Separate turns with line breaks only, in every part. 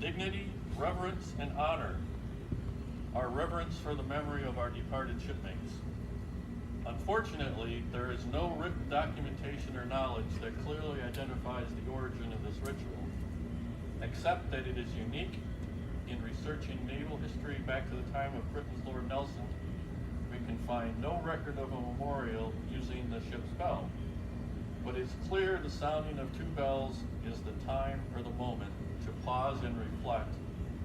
Dignity, reverence, and honor. Our reverence for the memory of our departed shipmates. Unfortunately, there is no written documentation or knowledge that clearly identifies the origin of this ritual, except that it is unique. In researching naval history back to the time of Britain's Lord Nelson, we can find no record of a memorial using the ship's bell. But it's clear the sounding of two bells is the time or the moment to pause and reflect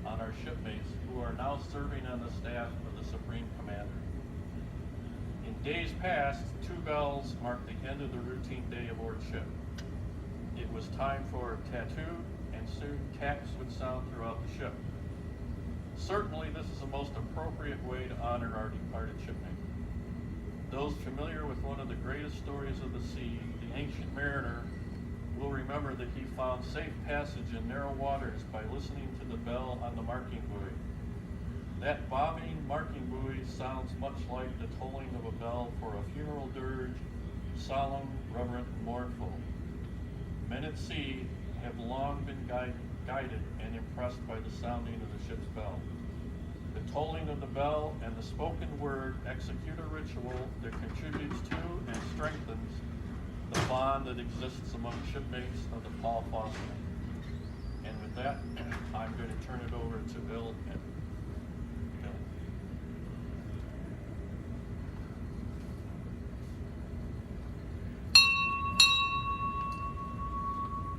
on our shipmates who are now serving on the staff of the Supreme Commander. In days past, two bells marked the end of the routine day aboard ship. It was time for tattoo, and soon taps would sound throughout the ship. Certainly, this is the most appropriate way to honor our departed shipmate. Those familiar with one of the greatest stories of the sea, the Ancient Mariner, will remember that he found safe passage in narrow waters by listening to the bell on the marking buoy. That bobbing marking buoy sounds much like the tolling of a bell for a funeral dirge, solemn, reverent, and mournful. Men at sea have long been guided and impressed by the sounding of the ship's bell. The tolling of the bell and the spoken word execute a ritual that contributes to and strengthens the bond that exists among shipmates of the Paul Foster. And with that, I'm going to turn it over to Bill and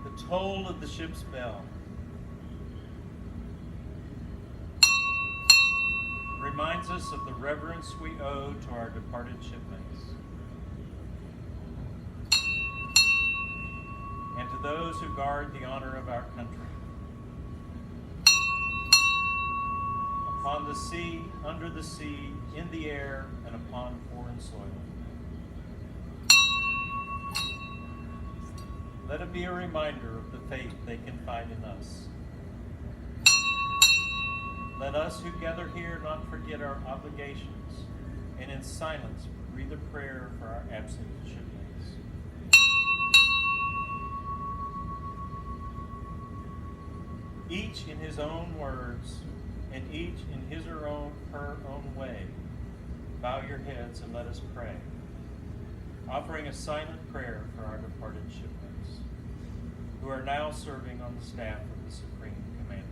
The toll of the ship's bell reminds us of the reverence we owe to our departed shipmates and to those who guard the honor of our country. Upon the sea, under the sea, in the air, and upon foreign soil. Let it be a reminder of the faith they confide in us. Let us who gather here not forget our obligations, and in silence breathe a prayer for our absent shipmates. Each in his own words, and each in his or her own way, bow your heads and let us pray, offering a silent prayer for our departed shipmates, who are now serving on the staff of the Supreme Commander.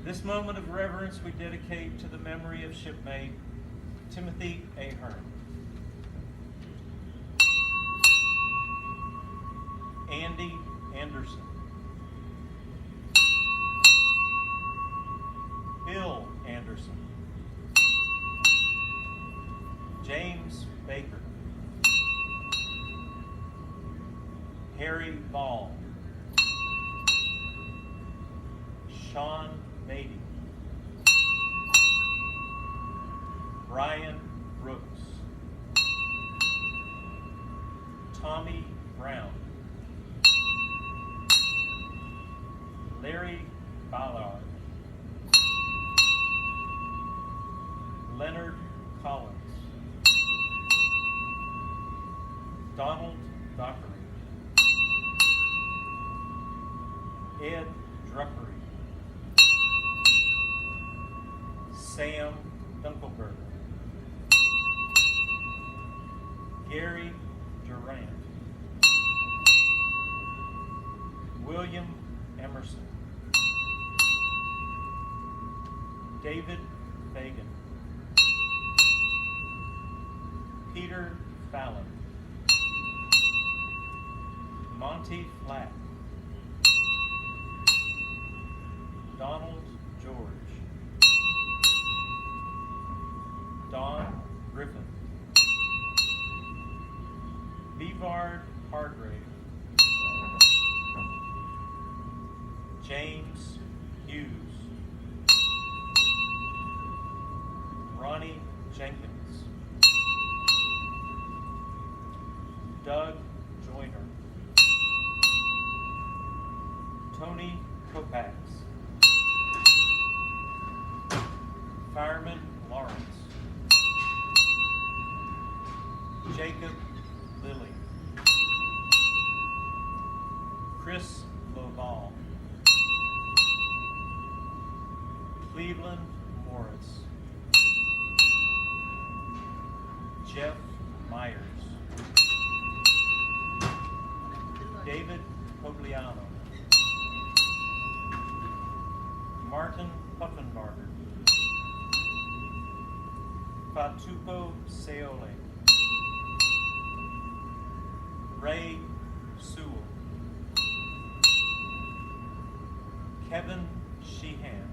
This moment of reverence we dedicate to the memory of shipmate Timothy Ahern. Andy Anderson. Bill Anderson. James Baker. Harry Ball. Sean Beatty. Brian Brooks. Tommy Brown. Larry Ballard. Leonard Collins. Donald Dockery. Ed Druckery. Sam Dunkelberger. Gary Durant. William Emerson. David Fagan. Peter Fallon. Monty Flack. Donald George. Don Griffin. Bevard Hargrave. James Hughes. Ronnie Jenkins. Doug Joyner. Tony Kopax. Fireman Lawrence. Jacob Lilly, Chris Loval, Cleveland Morris, Jeff Myers, David Cogliano, Martin Puffenbarger, Fatupo Seole, Ray Sewell, Kevin Sheehan,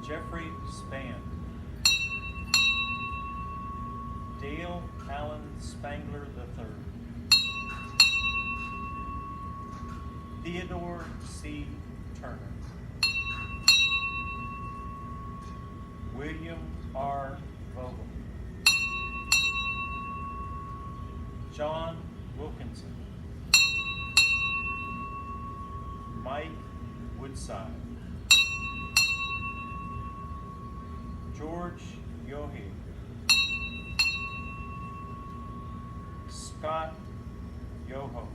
Jeffrey Spann, Dale Allen Spangler III, Theodore C. Turner, William R. Vogel, John Wilkinson, Mike Woodside, George Yohe, Scott Yoho,